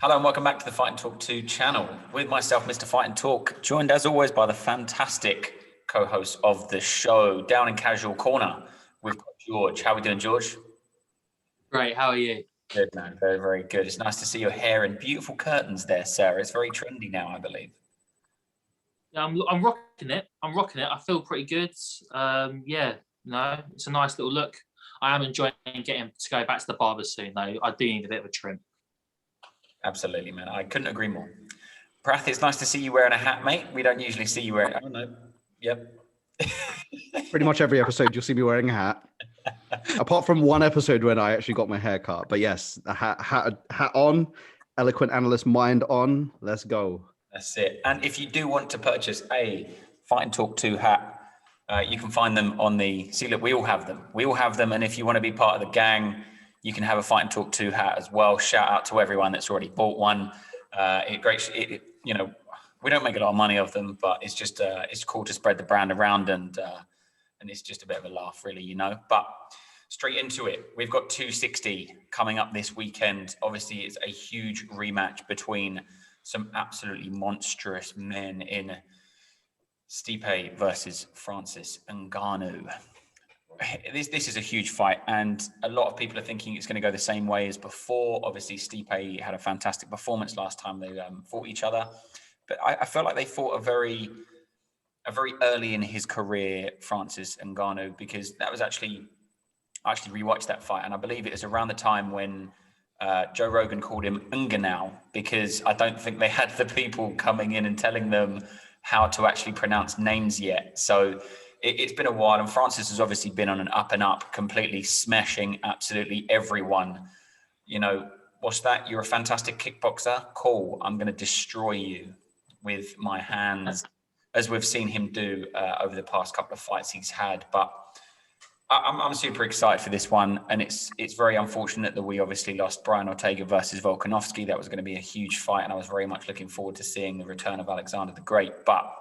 Hello and welcome back to the Fight and Talk 2 channel with myself, Mr. Fight and Talk, joined as always by the fantastic co-host of the show, down in Casual Corner. We've got George. How are we doing, George? Great. How are you? Good, man. Very, very good. It's nice to see your hair and beautiful curtains there, Sarah. It's very trendy now, I believe. Yeah, I'm rocking it. I feel pretty good. It's a nice little look. I am enjoying getting to go back to the barber soon, though. I do need a bit of a trim. Absolutely, man. I couldn't agree more. Prath, it's nice to see you wearing a hat, mate. We don't usually see you wearing. Oh no. Yep. Pretty much every episode you'll see me wearing a hat. Apart from one episode when I actually got my hair cut. But yes, a hat on, eloquent analyst mind on. Let's go. That's it. And if you do want to purchase a Fight and Talk 2 hat, you can find them on the... See, look, we all have them. We all have them. And if you want to be part of the gang, you can have a Fight and Talk 2 hat as well. Shout out to everyone that's already bought one. You know, we don't make a lot of money off them, but it's just it's cool to spread the brand around, and it's just a bit of a laugh, really, you know. But straight into it, we've got 260 coming up this weekend. Obviously, it's a huge rematch between some absolutely monstrous men in Stipe versus Francis Ngannou. This is a huge fight, and a lot of people are thinking it's going to go the same way as before. Obviously, Stipe had a fantastic performance last time they fought each other, but I felt like they fought a very early in his career, Francis Ngannou, because that was I actually rewatched that fight, and I believe it was around the time when Joe Rogan called him Ngannou, because I don't think they had the people coming in and telling them how to actually pronounce names yet. So it's been a while, and Francis has obviously been on an up and up, completely smashing absolutely everyone. You know, what's that? You're a fantastic kickboxer? Cool. I'm going to destroy you with my hands, as we've seen him do over the past couple of fights he's had. But I'm super excited for this one, and it's very unfortunate that we obviously lost Brian Ortega versus Volkanovski. That was going to be a huge fight, and I was very much looking forward to seeing the return of Alexander the Great. But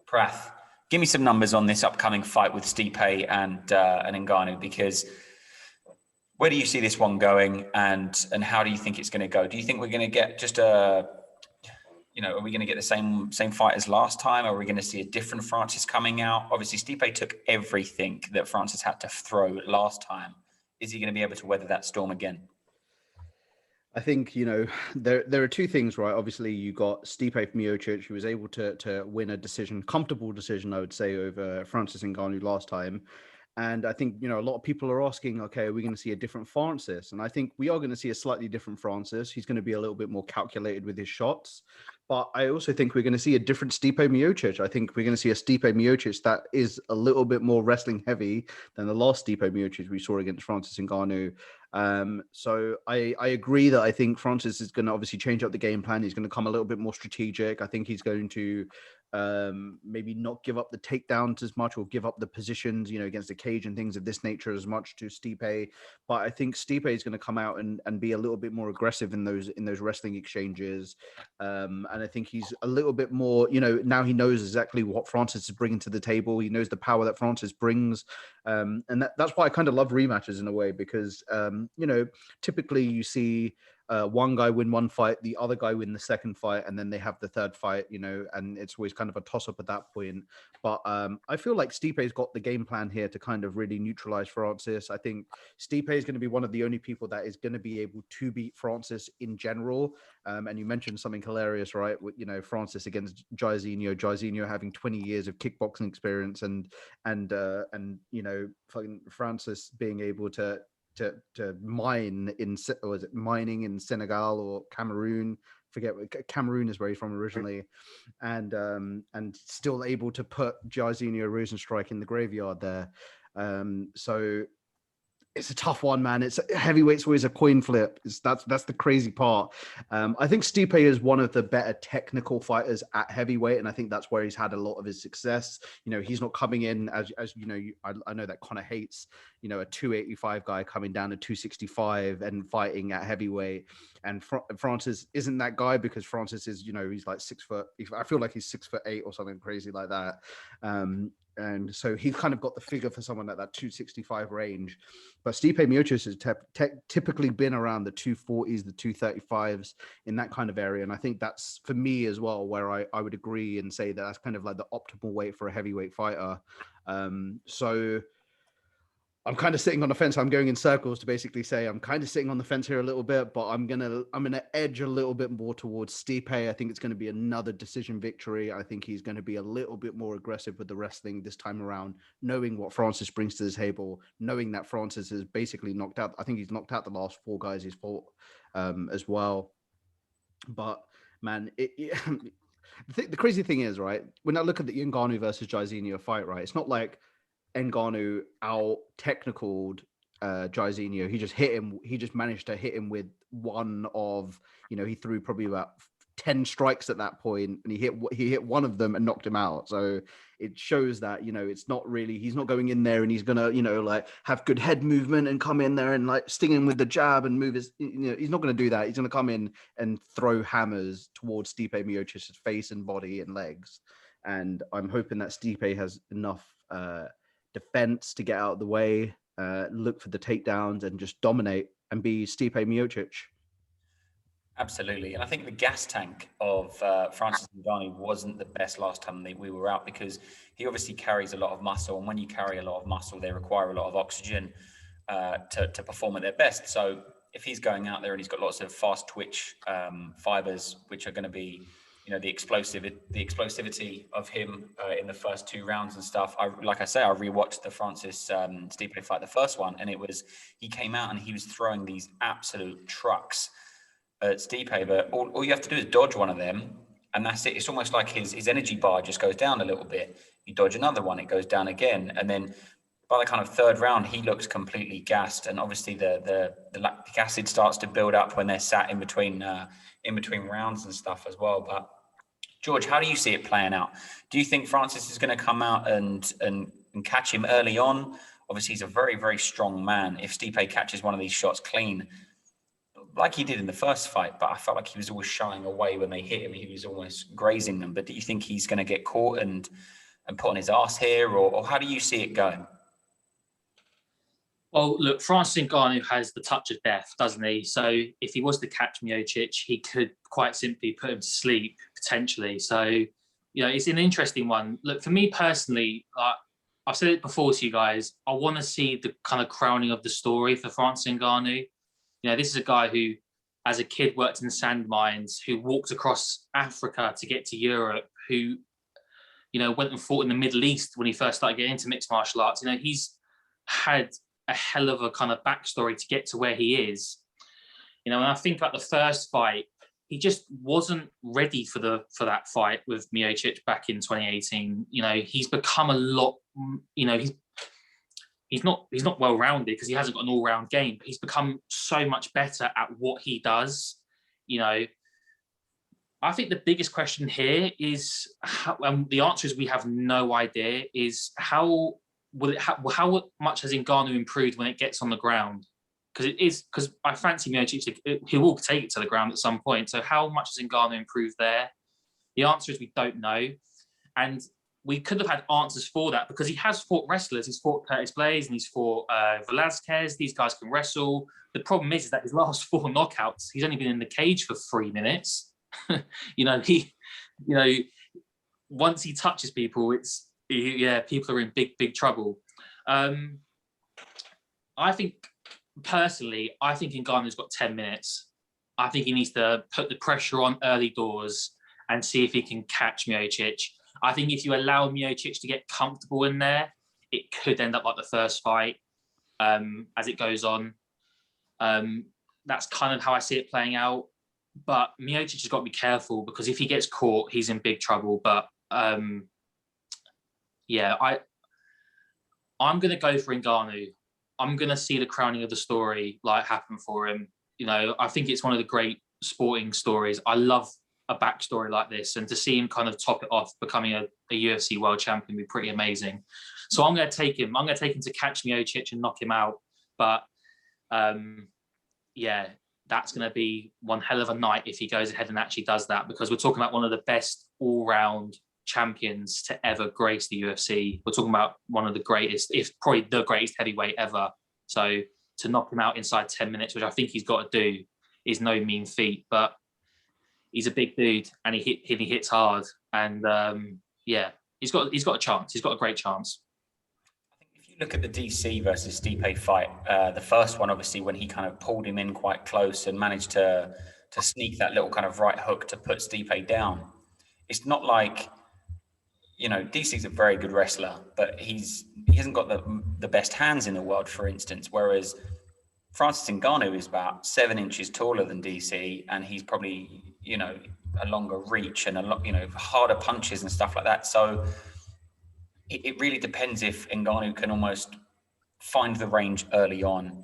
Prath, give me some numbers on this upcoming fight with Stipe and Ngannou, because where do you see this one going, and how do you think it's going to go? Do you think we're going to get just are we going to get the same fight as last time? Or are we going to see a different Francis coming out? Obviously, Stipe took everything that Francis had to throw last time. Is he going to be able to weather that storm again? I think, there are two things, right? Obviously, you got Stipe Miocic, who was able to win a comfortable decision, I would say, over Francis Ngannou last time. And I think, a lot of people are asking, okay, are we going to see a different Francis? And I think we are going to see a slightly different Francis. He's going to be a little bit more calculated with his shots. But I also think we're going to see a different Stipe Miocic. I think we're going to see a Stipe Miocic that is a little bit more wrestling heavy than the last Stipe Miocic we saw against Francis Ngannou. So I agree that I think Francis is going to obviously change up the game plan. He's going to come a little bit more strategic. I think he's going to maybe not give up the takedowns as much, or give up the positions, against the cage and things of this nature as much to Stipe. But I think Stipe is going to come out and be a little bit more aggressive in those wrestling exchanges. And I think he's a little bit more, now he knows exactly what Francis is bringing to the table. He knows the power that Francis brings. And that's why I kind of love rematches in a way, because, typically you see one guy win one fight, the other guy win the second fight, and then they have the third fight, and it's always kind of a toss-up at that point. But I feel like Stipe's got the game plan here to kind of really neutralize Francis. I think Stipe is going to be one of the only people that is going to be able to beat Francis in general. And you mentioned something hilarious, right? With, Francis against Jairzinho having 20 years of kickboxing experience, and fucking Francis being able to mine in, was it mining in Senegal or Cameroon? Forget what Cameroon is where he's from originally, and still able to put Jairzinho Rosenstrike in the graveyard there. So it's a tough one, man. It's heavyweight's always a coin flip. That's the crazy part. I think Stipe is one of the better technical fighters at heavyweight, and I think that's where he's had a lot of his success. He's not coming in as I know that Conor hates, a 285 guy coming down to 265 and fighting at heavyweight. And Francis isn't that guy, because Francis is, he's like 6 foot. I feel like he's 6'8" or something crazy like that. And so he's kind of got the figure for someone at that 265 range. But Stipe Miocic has typically been around the 240s, the 235s, in that kind of area. And I think that's, for me as well, where I would agree and say that that's kind of like the optimal weight for a heavyweight fighter. So I'm kind of sitting on the fence. I'm going in circles to basically say I'm kind of sitting on the fence here a little bit, but I'm gonna edge a little bit more towards Stipe. I think it's going to be another decision victory. I think he's going to be a little bit more aggressive with the wrestling this time around, knowing what Francis brings to the table, knowing that Francis is basically knocked out. I think he's knocked out the last 4 guys he's fought as well. But man, the crazy thing is, right, when I look at the Ngannou versus Jairzinho fight, right, it's not like Ngannou out technicaled Jairzinho. He just hit him. He just managed to hit him with one of, he threw probably about 10 strikes at that point, and he hit one of them and knocked him out. So it shows that, it's not really, he's not going in there and he's gonna, like have good head movement and come in there and like sting him with the jab and move his, he's not going to do that. He's going to come in and throw hammers towards Stipe Miocic's face and body and legs. And I'm hoping that Stipe has enough defense to get out of the way, look for the takedowns and just dominate and be Stipe Miocic. Absolutely. And I think the gas tank of Francis Ngannou wasn't the best last time we were out, because he obviously carries a lot of muscle. And when you carry a lot of muscle, they require a lot of oxygen to perform at their best. So if he's going out there and he's got lots of fast twitch fibers, which are going to be, the explosivity of him in the first 2 rounds and stuff. I rewatched the Francis Stipe fight, the first one, and he came out and he was throwing these absolute trucks at Stipe, but all you have to do is dodge one of them, and that's it. It's almost like his energy bar just goes down a little bit. You dodge another one, it goes down again, and then by the kind of 3rd round, he looks completely gassed. And obviously, the lactic acid starts to build up when they're sat in between rounds and stuff as well. But George, how do you see it playing out? Do you think Francis is going to come out and catch him early on? Obviously, he's a very, very strong man. If Stipe catches one of these shots clean, like he did in the first fight, but I felt like he was always shying away when they hit him. He was almost grazing them. But do you think he's going to get caught and put on his ass here, or how do you see it going? Well, look, Francis Ngannou has the touch of death, doesn't he? So if he was to catch Miocic, he could quite simply put him to sleep, potentially. So, it's an interesting one. Look, for me personally, I've said it before to you guys, I want to see the kind of crowning of the story for Francis Ngannou. This is a guy who, as a kid, worked in the sand mines, who walked across Africa to get to Europe, who, went and fought in the Middle East when he first started getting into mixed martial arts. He's had a hell of a kind of backstory to get to where he is. When I think about the first fight, he just wasn't ready for that fight with Miocic back in 2018. He's become a lot, he's not well-rounded because he hasn't got an all-round game, but he's become so much better at what he does. I think the biggest question here is the answer is we have no idea, is how much has Ngannou improved when it gits on the ground? Because I fancy Miocic, he will take it to the ground at some point. So how much has Ngannou improved there? The answer is we don't know. And we could have had answers for that because he has fought wrestlers. He's fought Curtis Blaze and he's fought Velasquez. These guys can wrestle. The problem is that his last 4 knockouts, he's only been in the cage for 3 minutes. Once he touches people, people are in big, big trouble. I think Ngannou's got 10 minutes. I think he needs to put the pressure on early doors and see if he can catch Miocic. I think if you allow Miocic to get comfortable in there, it could end up like the first fight as it goes on. That's kind of how I see it playing out. But Miocic has got to be careful because if he gets caught, he's in big trouble. But I'm going to go for Ngannou. I'm going to see the crowning of the story happen for him. I think it's one of the great sporting stories. I love a backstory like this, and to see him kind of top it off, becoming a UFC world champion, would be pretty amazing. So I'm going to take him. I'm going to take him to catch Miocic and knock him out. But that's going to be one hell of a night if he goes ahead and actually does that, because we're talking about one of the best all-round champions to ever grace the UFC. We're talking about one of the greatest, if probably the greatest heavyweight ever. So to knock him out inside 10 minutes, which I think he's got to do, is no mean feat. But he's a big dude, and he hits hard. And yeah, he's got a chance. He's got a great chance. If you look at the DC versus Stipe fight, the first one, obviously, when he kind of pulled him in quite close and managed to sneak that little kind of right hook to put Stipe down. It's not like, DC's a very good wrestler, but he hasn't got the best hands in the world, for instance. Whereas Francis Ngannou is about 7 inches taller than DC, and he's probably, a longer reach and a lot, harder punches and stuff like that. So it really depends if Ngannou can almost find the range early on.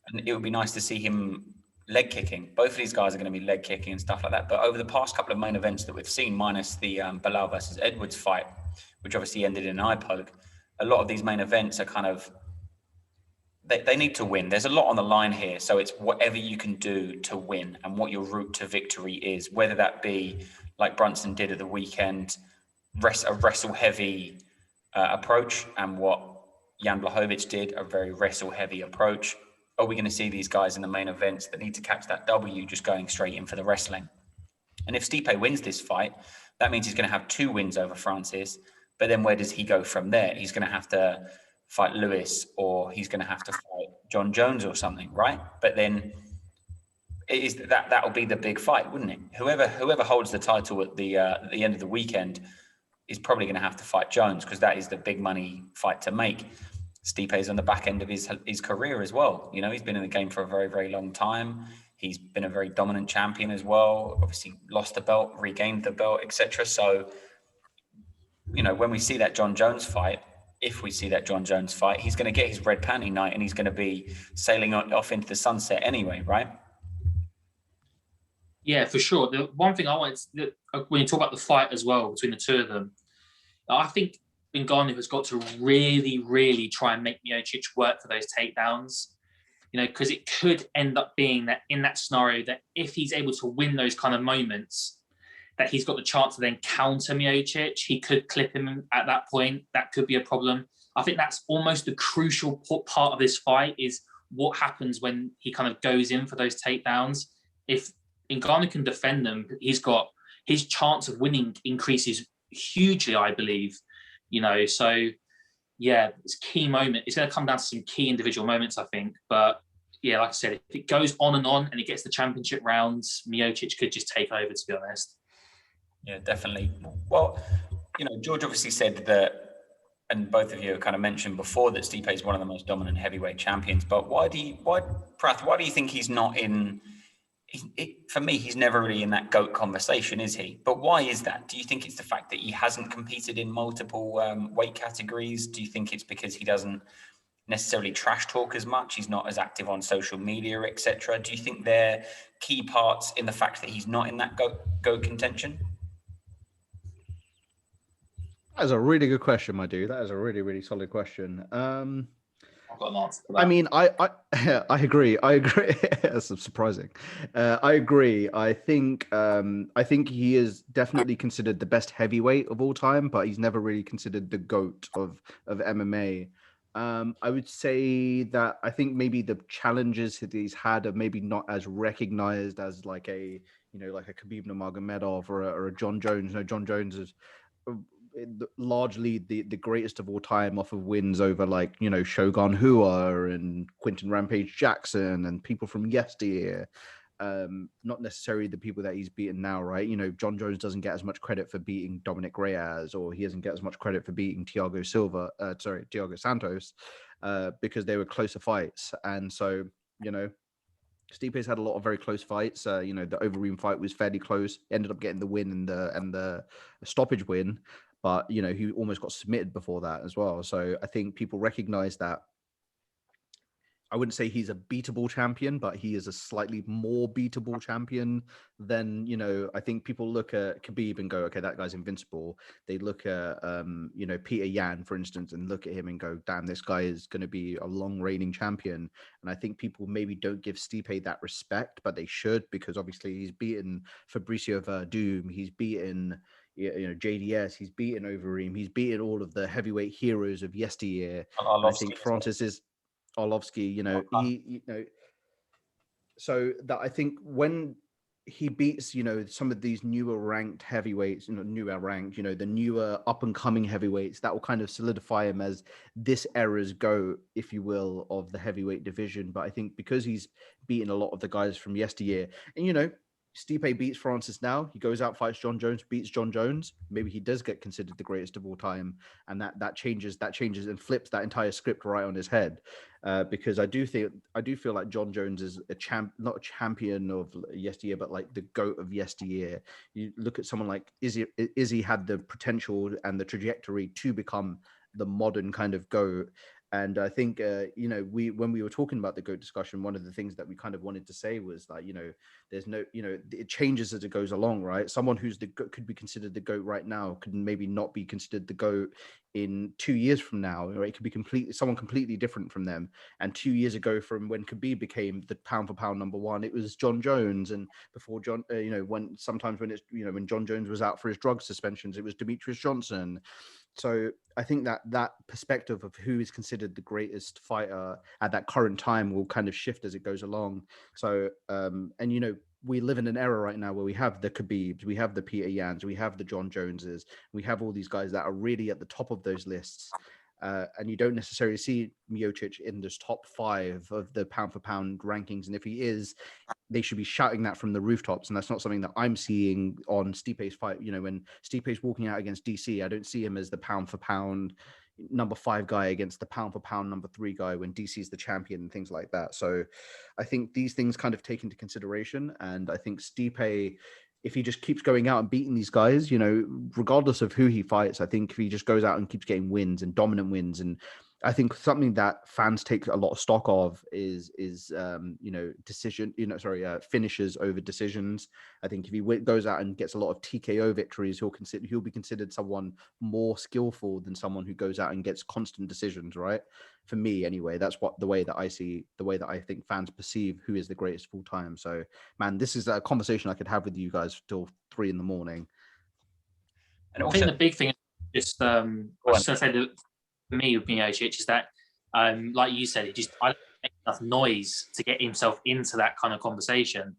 And it would be nice to see him leg kicking. Both of these guys are going to be leg kicking and stuff like that. But over the past couple of main events that we've seen, minus the Bilal versus Edwards fight, which obviously ended in an eye poke, a lot of these main events are kind of, they need to win. There's a lot on the line here. So it's whatever you can do to win and what your route to victory is, whether that be like Brunson did at the weekend, a wrestle heavy approach, and what Jan Blachowicz did, a very wrestle heavy approach. Are we going to see these guys in the main events that need to catch that W just going straight in for the wrestling? And if Stipe wins this fight, that means he's going to have 2 wins over Francis. But then where does he go from there? He's going to have to fight Lewis, or he's going to have to fight John Jones or something, right? But then it is that'll be the big fight, wouldn't it? Whoever holds the title at the end of the weekend is probably going to have to fight Jones, because that is the big money fight to make. Stipe's on the back end of his career as well. He's been in the game for a very, very long time. He's been a very dominant champion as well. Obviously lost the belt, regained the belt, etc. So, when we see that John Jones fight, if we see that John Jones fight, he's going to get his red panty night, and he's going to be sailing off into the sunset anyway, right? Yeah, for sure. The one thing I wanted, when you talk about the fight as well between the two of them, I think Ngannou has got to really, really try and make Miocic work for those takedowns, because it could end up being that in that scenario that if he's able to win those kind of moments, that he's got the chance to then counter Miocic. He could clip him at that point. That could be a problem. I think that's almost the crucial part of this fight, is what happens when he kind of goes in for those takedowns. If Ngannou can defend them, his chance of winning increases hugely, I believe. So yeah, it's a key moment. It's going to come down to some key individual moments, I think. But yeah, like I said, if it goes on and it gets the championship rounds, Miocic could just take over, to be honest. Yeah, definitely. Well, George obviously said that, and both of you have kind of mentioned before, that Stipe is one of the most dominant heavyweight champions. But why do you think he's not in? For me, he's never really in that GOAT conversation, is he? But why is that? Do you think it's the fact that he hasn't competed in multiple weight categories? Do you think it's because he doesn't necessarily trash talk as much? He's not as active on social media, etc. Do you think they're key parts in the fact that he's not in that GOAT contention? That's a really good question, my dude. That is a really, really solid question. I've got an answer to that. I mean, I agree. That's surprising. I agree. I think he is definitely considered the best heavyweight of all time, but he's never really considered the GOAT of MMA. I would say that I think maybe the challenges that he's had are maybe not as recognized as like a Khabib Nurmagomedov or a John Jones. John Jones is largely the greatest of all time off of wins over Shogun Rua and Quinton Rampage Jackson and people from yesteryear. Not necessarily the people that he's beaten now, right? John Jones doesn't get as much credit for beating Dominic Reyes, or he doesn't get as much credit for beating Thiago Santos, because they were closer fights. And so, Stipe's had a lot of very close fights. The Overeem fight was fairly close. Ended up getting the win and the stoppage win, but he almost got submitted before that as well. So I think people recognize that. I wouldn't say he's a beatable champion, but he is a slightly more beatable champion than, I think people look at Khabib and go, okay, that guy's invincible. They look at, Peter Yan, for instance, and look at him and go, damn, this guy is going to be a long reigning champion. And I think people maybe don't give Stipe that respect, but they should, because obviously he's beaten Fabricio Verdum. He's beaten, JDS. He's beaten Overeem. He's beaten all of the heavyweight heroes of yesteryear. And I think Francis is Arlovsky. So that I think when he beats, some of these newer ranked heavyweights, the newer up and coming heavyweights, that will kind of solidify him as this era's GOAT, if you will, of the heavyweight division. But I think because he's beaten a lot of the guys from yesteryear, and Stipe beats Francis now, he goes out, fights John Jones, beats John Jones, maybe he does get considered the greatest of all time, and that changes and flips that entire script right on his head. Because I do feel like John Jones is not a champion of yesteryear, but like the GOAT of yesteryear. You look at someone like Izzy had the potential and the trajectory to become the modern kind of GOAT. And I think, when we were talking about the GOAT discussion, one of the things that we kind of wanted to say was that, there's no, it changes as it goes along, right? Someone who's could be considered the GOAT right now could maybe not be considered the GOAT in 2 years from now, or it could be someone completely different from them. And 2 years ago, from when Khabib became the pound for pound number one, it was John Jones. And before John, when John Jones was out for his drug suspensions, it was Demetrius Johnson. So I think that perspective of who is considered the greatest fighter at that current time will kind of shift as it goes along. So, we live in an era right now where we have the Khabibs, we have the Peter Yans, we have the John Joneses, we have all these guys that are really at the top of those lists. And you don't necessarily see Miocic in this top 5 of the pound for pound rankings. And if he is, they should be shouting that from the rooftops. And that's not something that I'm seeing on Stipe's fight. When Stipe's walking out against DC, I don't see him as the pound for pound number 5 guy against the pound for pound number 3 guy when DC's the champion and things like that. So I think these things kind of take into consideration. And I think Stipe, if he just keeps going out and beating these guys, regardless of who he fights, I think if he just goes out and keeps getting wins and dominant wins, and I think something that fans take a lot of stock of is finishes over decisions. I think if he goes out and gets a lot of TKO victories, he'll be considered someone more skillful than someone who goes out and gets constant decisions, right? For me, anyway, that's the way that I think fans perceive who is the greatest of all time. So, man, this is a conversation I could have with you guys till 3 a.m. And also, I think the big thing is just I was going to say that for me with Miocic is that, like you said, I don't make enough noise to get himself into that kind of conversation.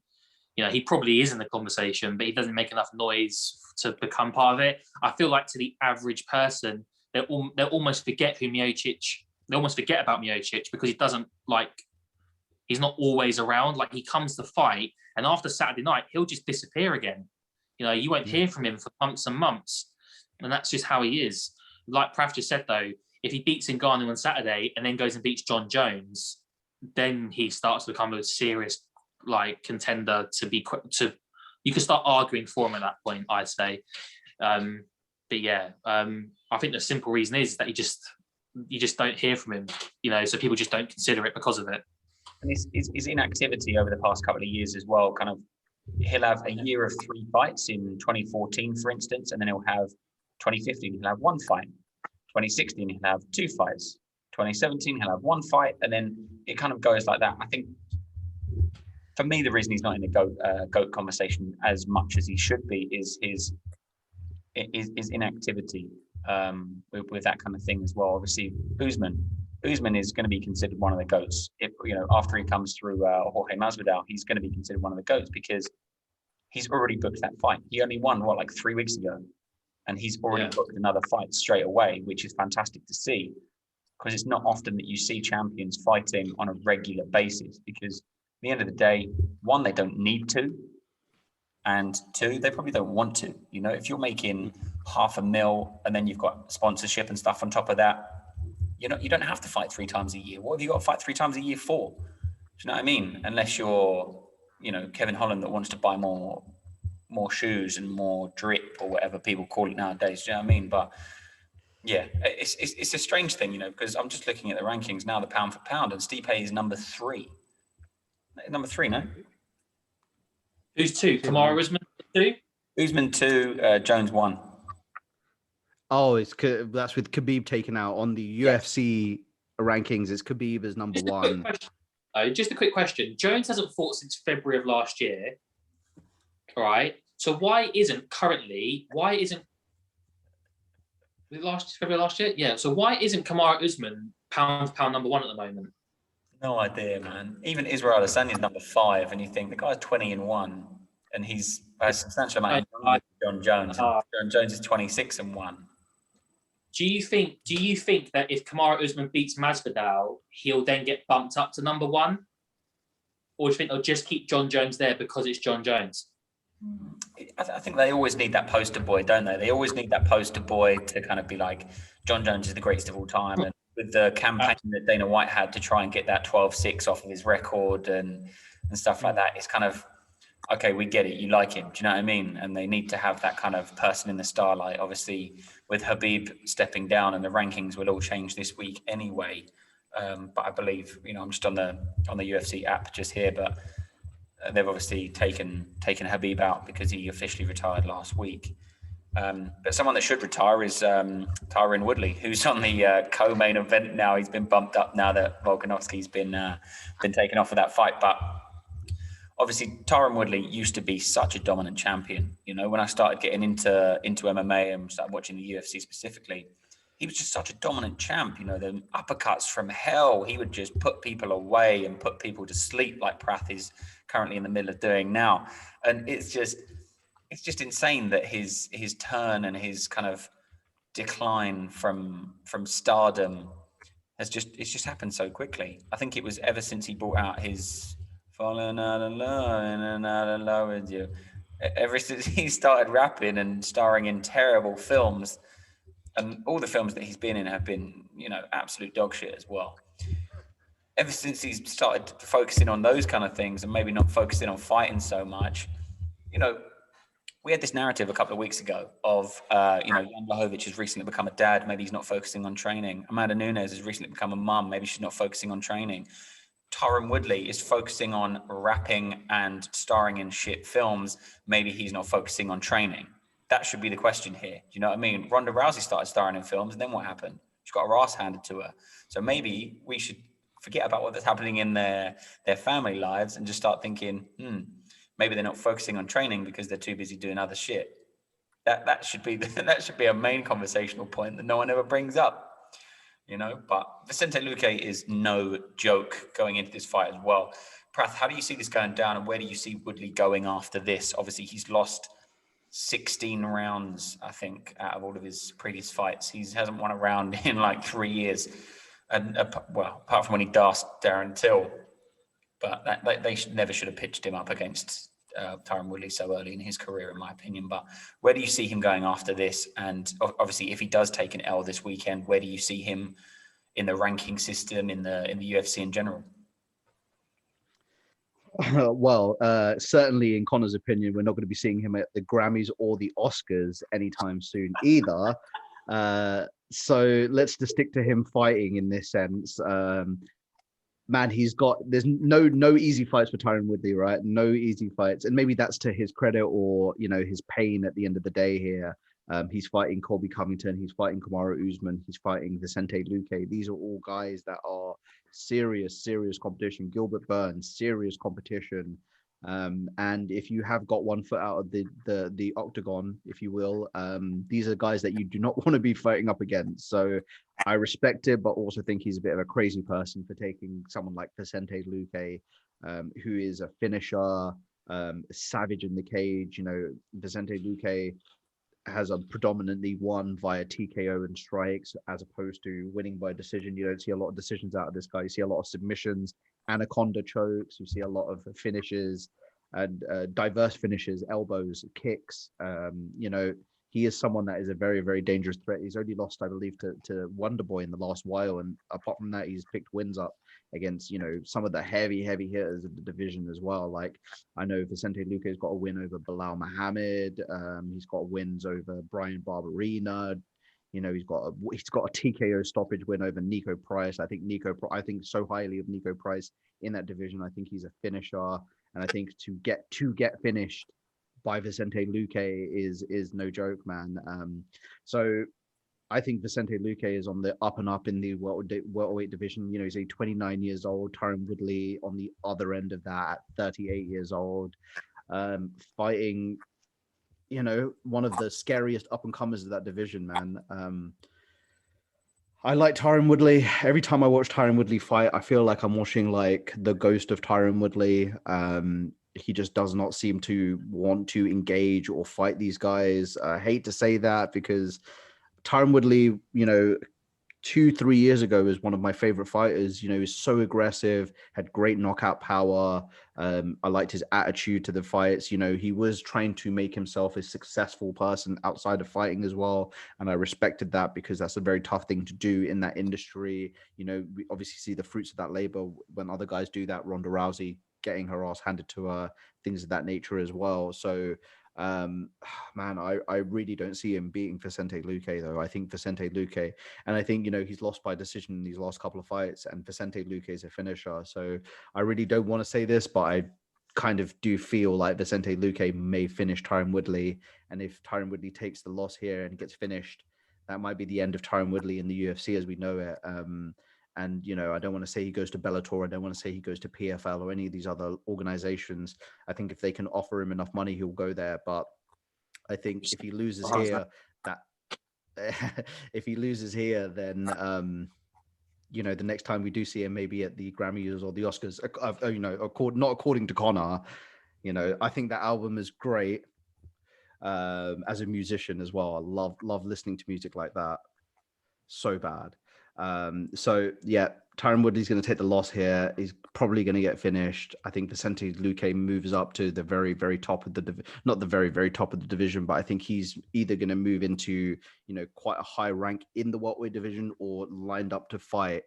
He probably is in the conversation, but he doesn't make enough noise to become part of it. I feel like to the average person, they'll almost forget who Miocic. They almost forget about Miocic because he's not always around. Like, he comes to fight, and after Saturday night, he'll just disappear again. You won't hear from him for months and months, and that's just how he is. Like Praf just said, though, if he beats Ngannou on Saturday and then goes and beats John Jones, then he starts to become a serious contender you can start arguing for him at that point, I'd say. I think the simple reason is that you just don't hear from him, so people just don't consider it because of it. And his inactivity over the past couple of years as well, kind of, he'll have a year of 3 fights in 2014, for instance, and then he'll have 2015, he'll have 1 fight. 2016, he'll have 2 fights. 2017, he'll have 1 fight, and then it kind of goes like that. I think, for me, the reason he's not in the GOAT conversation as much as he should be is his inactivity with that kind of thing as well. Obviously, Usman is going to be considered one of the GOATs. After he comes through Jorge Masvidal, he's going to be considered one of the GOATs because he's already booked that fight. He only won 3 weeks ago, and he's already booked another fight straight away, which is fantastic to see, because it's not often that you see champions fighting on a regular basis. Because at the end of the day, 1, they don't need to, and 2, they probably don't want to. If you're making $500,000 and then you've got sponsorship and stuff on top of that, you don't have to fight 3 times a year. What have you got to fight 3 times a year for? Do you know what I mean? Unless you're, Kevin Holland that wants to buy more shoes and more drip or whatever people call it nowadays. Do you know what I mean? But yeah, it's a strange thing, because I'm just looking at the rankings now, the pound for pound, and Stipe is number 3. Number 3, no? Who's 2? Kamaru Usman 2? Usman 2, Jones 1. Oh, that's with Khabib taken out on the UFC rankings. It's Khabib as number 1. Just a quick question. Jones hasn't fought since February of last year. All right. So why isn't February last year? Yeah. So why isn't Kamaru Usman pound for pound number one at the moment? No idea, man. Even Israel Adesanya's number 5, and you think the guy's 20-1, and he's a substantial amount younger than John Jones, and John Jones is 26-1. Do you think that if Kamaru Usman beats Masvidal, he'll then get bumped up to number one, or do you think they'll just keep John Jones there because it's John Jones? I think they always need that poster boy, don't they? They always need that poster boy to kind of be like, John Jones is the greatest of all time. And with the campaign that Dana White had to try and get that 12-6 off of his record and stuff like that, it's kind of, okay, we get it. You like him. Do you know what I mean? And they need to have that kind of person in the starlight. Obviously, with Habib stepping down, and the rankings will all change this week anyway. But I believe, I'm just on the UFC app just here, but they've obviously taken Habib out because he officially retired last week. But someone that should retire is Tyron Woodley, who's on the co-main event now. He's been bumped up now that Volkanovski's been taken off of that fight. But obviously, Tyron Woodley used to be such a dominant champion. When I started getting into MMA and started watching the UFC specifically, he was just such a dominant champ. The uppercuts from hell. He would just put people away and put people to sleep, like Prath is currently in the middle of doing now. And it's just insane that his turn and his kind of decline from stardom it's just happened so quickly. I think it was ever since he brought out his Falling Out of Love with You. Ever since he started rapping and starring in terrible films, and all the films that he's been in have been, absolute dog shit as well. Ever since he's started focusing on those kind of things and maybe not focusing on fighting so much, we had this narrative a couple of weeks ago of, Jan Blachowicz has recently become a dad. Maybe he's not focusing on training. Amanda Nunes has recently become a mum. Maybe she's not focusing on training. Tyron Woodley is focusing on rapping and starring in shit films. Maybe he's not focusing on training. That should be the question here. Do you know what I mean? Ronda Rousey started starring in films, and then what happened? She got her ass handed to her. So maybe we should forget about what's happening in their family lives and just start thinking, maybe they're not focusing on training because they're too busy doing other shit. That should be a main conversational point that no one ever brings up. But Vicente Luque is no joke going into this fight as well. Prath, how do you see this going down, and where do you see Woodley going after this? Obviously, he's lost 16 rounds, I think, out of all of his previous fights. He hasn't won a round in like 3 years. And apart from when he dashed Darren Till, but they never should have pitched him up against Tyron Woodley so early in his career, in my opinion. But where do you see him going after this? And obviously, if he does take an L this weekend, where do you see him in the ranking system, in the UFC in general? Well, certainly in Conor's opinion, we're not going to be seeing him at the Grammys or the Oscars anytime soon either. So let's just stick to him fighting in this sense. Man, there's no easy fights for Tyron Woodley, right? No easy fights. And maybe that's to his credit or, his pain at the end of the day here. He's fighting Colby Covington. He's fighting Kamaru Usman. He's fighting Vicente Luque. These are all guys that are serious competition. Gilbert Burns, serious competition. And if you have got one foot out of the octagon, if you will, these are guys that you do not want to be fighting up against. So I respect it, but also think he's a bit of a crazy person for taking someone like Vicente Luque, who is a finisher, a savage in the cage. Vicente Luque has a predominantly won via TKO and strikes as opposed to winning by decision. You don't see a lot of decisions out of this guy. You see a lot of submissions, anaconda chokes. You see a lot of finishes and diverse finishes, elbows, kicks. He is someone that is a very, very dangerous threat. He's only lost, I believe, to Wonderboy in the last while. And apart from that, he's picked wins up against, some of the heavy hitters of the division as well. Like, I know Vicente Luque's got a win over Bilal Muhammad. He's got wins over Brian Barberina. He's got a TKO stoppage win over Nico Price. I think so highly of Nico Price in that division. I think he's a finisher. And I think to get finished by Vicente Luque is no joke, man. So I think Vicente Luque is on the up and up in the welterweight division. He's 29 years old. Tyron Woodley on the other end of that, 38 years old, fighting one of the scariest up and comers of that division, man. I like Tyron Woodley. Every time I watch Tyron Woodley fight, I feel like I'm watching like the ghost of Tyron Woodley. He just does not seem to want to engage or fight these guys. I hate to say that because Tyron Woodley, 2-3 years ago was one of my favorite fighters. He was so aggressive, had great knockout power. I liked his attitude to the fights. He was trying to make himself a successful person outside of fighting as well. And I respected that because that's a very tough thing to do in that industry. We obviously see the fruits of that labor when other guys do that. Ronda Rousey getting her ass handed to her, things of that nature as well. So man, I really don't see him beating Vicente Luque though. I think Vicente Luque, and I think he's lost by decision in these last couple of fights, and Vicente Luque is a finisher. So I really don't want to say this, but I kind of do feel like Vicente Luque may finish Tyron Woodley, and if Tyron Woodley takes the loss here and gets finished, that might be the end of Tyron Woodley in the UFC as we know it. And I don't want to say he goes to Bellator. I don't want to say he goes to PFL or any of these other organizations. I think if they can offer him enough money, he'll go there. But I think if he loses here, if he loses here, then the next time we do see him, maybe at the Grammys or the Oscars, not according to Connor, I think that album is great as a musician as well. I love listening to music like that so bad. So yeah, Tyron Woodley's going to take the loss here. He's probably going to get finished. I think Vicente Luque moves up to the very, very top of not the very, very top of the division, but I think he's either going to move into, quite a high rank in the welterweight division or lined up to fight,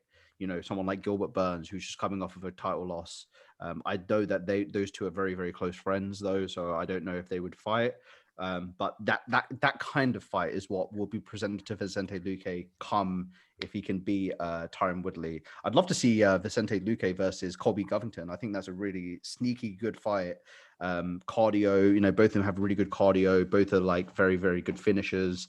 someone like Gilbert Burns, who's just coming off of a title loss. I know that those two are very, very close friends though. So I don't know if they would fight. But that kind of fight is what will be presented to Vicente Luque come if he can be Tyron Woodley. I'd love to see Vicente Luque versus Colby Covington. I think that's a really sneaky good fight. Cardio, both of them have really good cardio. Both are like very, very good finishers.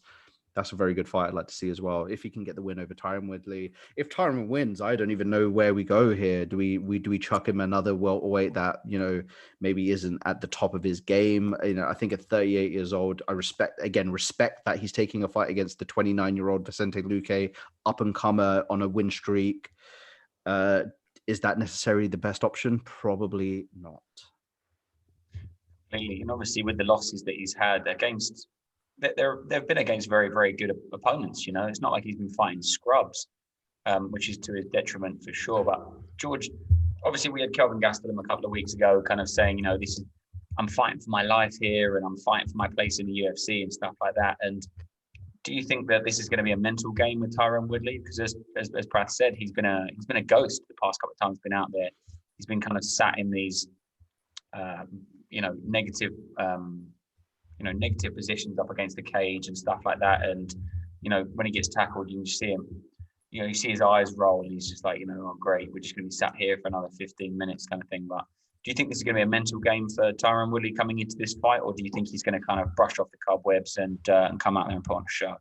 That's a very good fight I'd like to see as well. If he can get the win over Tyron Woodley. If Tyron wins, I don't even know where we go here. Do we chuck him another welterweight that, maybe isn't at the top of his game? I think at 38 years old, I respect that he's taking a fight against the 29-year-old Vicente Luque, up and comer on a win streak. Is that necessarily the best option? Probably not. And obviously with the losses that he's had against, they've been against very, very good opponents. It's not like he's been fighting scrubs, which is to his detriment for sure. But George, obviously we had Kelvin Gastelum a couple of weeks ago kind of saying, I'm fighting for my life here and I'm fighting for my place in the UFC and stuff like that. And do you think that this is going to be a mental game with Tyron Woodley? Because as Pratt said, he's been a ghost the past couple of times been out there. He's been kind of sat in these, negative negative positions up against the cage and stuff like that. And, when he gets tackled, you can see him, you see his eyes roll and he's just like, oh, great, we're just going to be sat here for another 15 minutes kind of thing. But do you think this is going to be a mental game for Tyron Woodley coming into this fight? Or do you think he's going to kind of brush off the cobwebs and come out there and put on a show?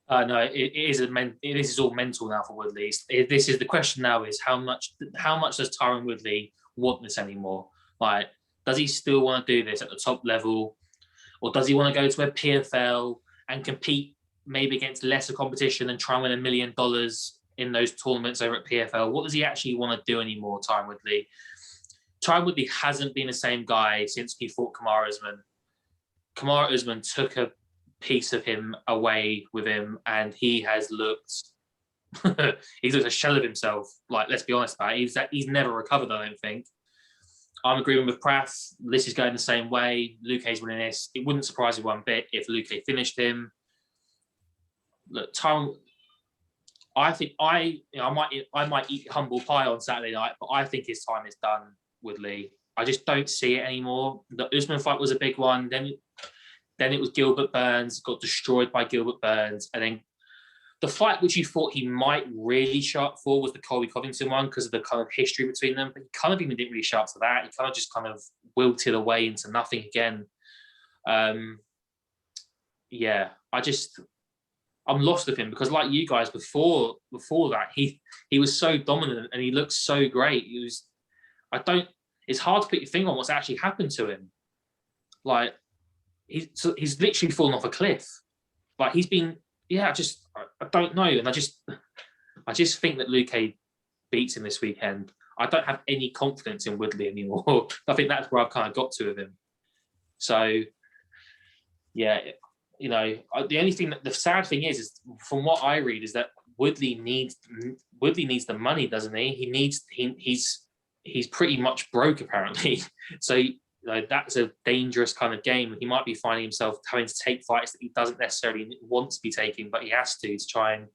No, this is all mental now for Woodley. This is the question now: is how much does Tyron Woodley want this anymore? Like, does he still want to do this at the top level, or does he want to go to a PFL and compete maybe against lesser competition and try and win $1 million in those tournaments over at PFL? What does he actually want to do anymore, Tyron Woodley? Tyron Woodley hasn't been the same guy since he fought Kamaru Usman. Kamaru Usman took a piece of him away with him, and he has looked he's looked a shell of himself. Like, let's be honest about it. He's never recovered, I don't think. I'm agreeing with Pratt. This is going the same way. Luque's winning this. It wouldn't surprise me one bit if Luque finished him. Look, Tyron, I think I might eat humble pie on Saturday night, but I think his time is done with Lee. I just don't see it anymore. The Usman fight was a big one. Then it was Gilbert Burns, got destroyed by Gilbert Burns. And then the fight which you thought he might really show up for was the Colby Covington one because of the kind of history between them. But he kind of even didn't really show up for that. He kind of just kind of wilted away into nothing again. Yeah, I'm lost with him because, like you guys, before that, he was so dominant and he looked so great. It's hard to put your finger on what's actually happened to him. Like, he's literally fallen off a cliff. Like he's been, I don't know, and I just think that Luque beats him this weekend. I don't have any confidence in Woodley anymore. I think that's where I've kind of got to with him. So, yeah, the only thing the sad thing is from what I read is that Woodley needs the money, doesn't he? He's pretty much broke apparently. So that's a dangerous kind of game. He might be finding himself having to take fights that he doesn't necessarily want to be taking, but he has to try and,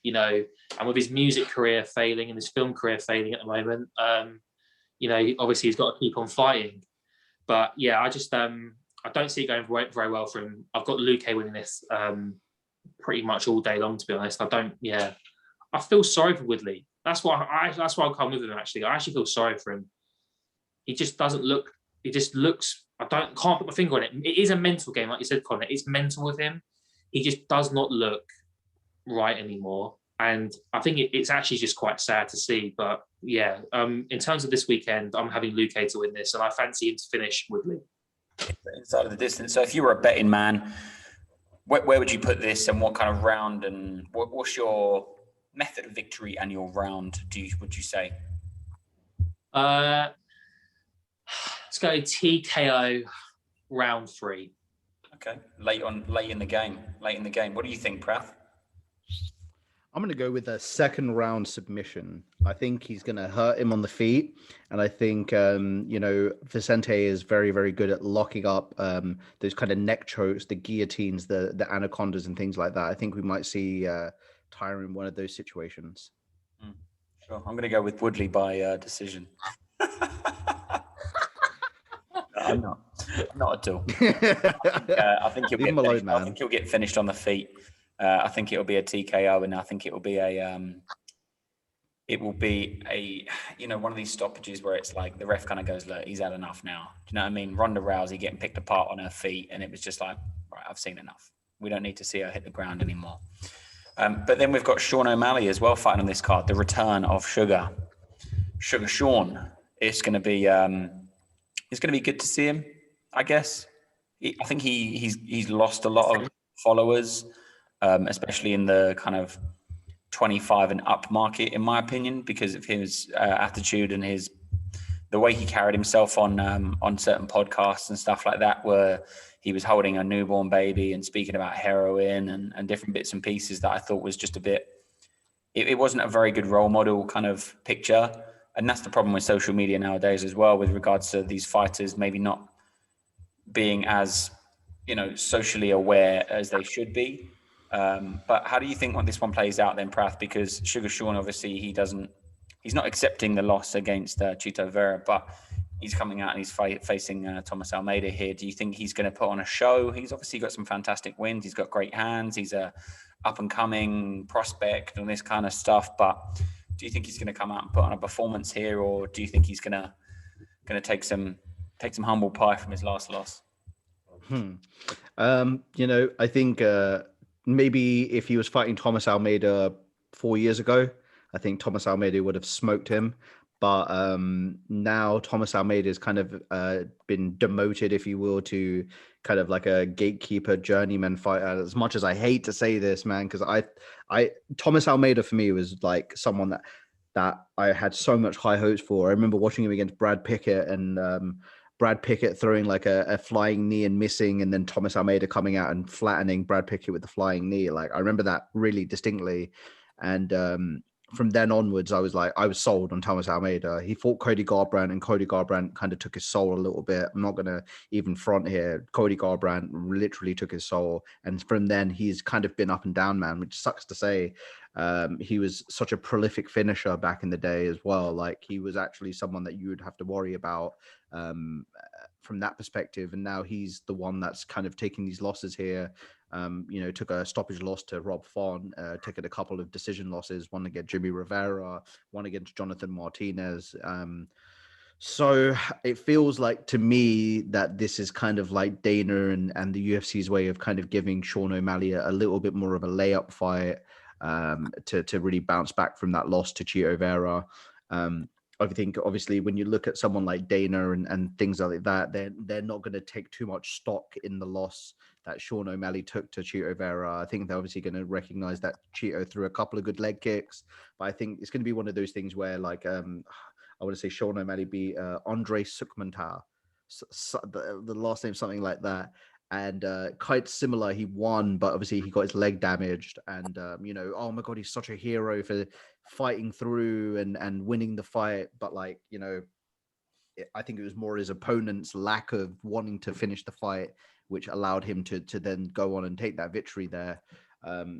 and with his music career failing and his film career failing at the moment, obviously he's got to keep on fighting. But yeah, I just I don't see it going very well for him. I've got Luque winning this pretty much all day long, to be honest. I feel sorry for Woodley. That's why I'll come with him. Actually, I actually feel sorry for him. He just doesn't look. He just looks. Can't put my finger on it. It is a mental game, like you said, Connor. It's mental with him. He just does not look right anymore, and I think it's actually just quite sad to see. But yeah, in terms of this weekend, I'm having Luque to win this, and I fancy him to finish Woodley inside of the distance. So if you were a betting man, where would you put this, and what kind of round, and what's your method of victory and your round? Would you say? Let's go TKO round 3. Okay, late in the game. What do you think, Prath? I'm going to go with a second round submission. I think he's going to hurt him on the feet. And I think, Vicente is very, very good at locking up those kind of neck chokes, the guillotines, the anacondas and things like that. I think we might see Tyron in one of those situations. Sure. I'm going to go with Woodley by decision. I'm not at all. I think he'll get finished. I think he'll get finished on the feet. I think it'll be a TKO, and I think it will be one of these stoppages where it's like the ref kind of goes, look, he's had enough now. Do you know what I mean? Ronda Rousey getting picked apart on her feet, and it was just like, right, I've seen enough. We don't need to see her hit the ground anymore. But then we've got Sean O'Malley as well fighting on this card. The return of Sugar Sean. It's going to be good to see him, I guess. I think he's lost a lot of followers, especially in the kind of 25 and up market, in my opinion, because of his attitude and the way he carried himself on certain podcasts and stuff like that, where he was holding a newborn baby and speaking about heroin and different bits and pieces that I thought was just a bit. It wasn't a very good role model kind of picture. And that's the problem with social media nowadays as well, with regards to these fighters maybe not being as, socially aware as they should be. But how do you think this one plays out then, Prath? Because Sugar Sean, obviously, he's not accepting the loss against Chito Vera, but he's coming out and he's facing Thomas Almeida here. Do you think he's going to put on a show? He's obviously got some fantastic wins. He's got great hands. He's a up and coming prospect and this kind of stuff. But do you think he's going to come out and put on a performance here, or do you think he's going to take some humble pie from his last loss? I think maybe if he was fighting Thomas Almeida 4 years ago, I think Thomas Almeida would have smoked him. But now Thomas Almeida has kind of been demoted, if you will, to kind of like a gatekeeper journeyman fighter. As much as I hate to say this, man, because Thomas Almeida for me was like someone that I had so much high hopes for. I remember watching him against Brad Pickett, and Brad Pickett throwing like a flying knee and missing, and then Thomas Almeida coming out and flattening Brad Pickett with the flying knee. Like I remember that really distinctly. And from then onwards, I was sold on Thomas Almeida. He fought Cody Garbrandt, and Cody Garbrandt kind of took his soul a little bit. I'm not going to even front here. Cody Garbrandt literally took his soul. And from then, he's kind of been up and down, man, which sucks to say. He was such a prolific finisher back in the day as well. Like he was actually someone that you would have to worry about from that perspective. And now he's the one that's kind of taking these losses here. Took a stoppage loss to Rob Font, took a couple of decision losses, one against Jimmy Rivera, one against Jonathan Martinez. So it feels like to me that this is kind of like Dana and the UFC's way of kind of giving Sean O'Malley a little bit more of a layup fight to really bounce back from that loss to Chito Vera. I think obviously when you look at someone like Dana and things like that, they're not going to take too much stock in the loss that Sean O'Malley took to Chito Vera. I think they're obviously going to recognize that Chito threw a couple of good leg kicks, but I think it's going to be one of those things where, like, I want to say Sean O'Malley be Andre Sukmantar, the last name, something like that. And quite similar, he won, but obviously he got his leg damaged. And, oh my God, he's such a hero for fighting through and winning the fight. But, like, I think it was more his opponent's lack of wanting to finish the fight, which allowed him to then go on and take that victory there.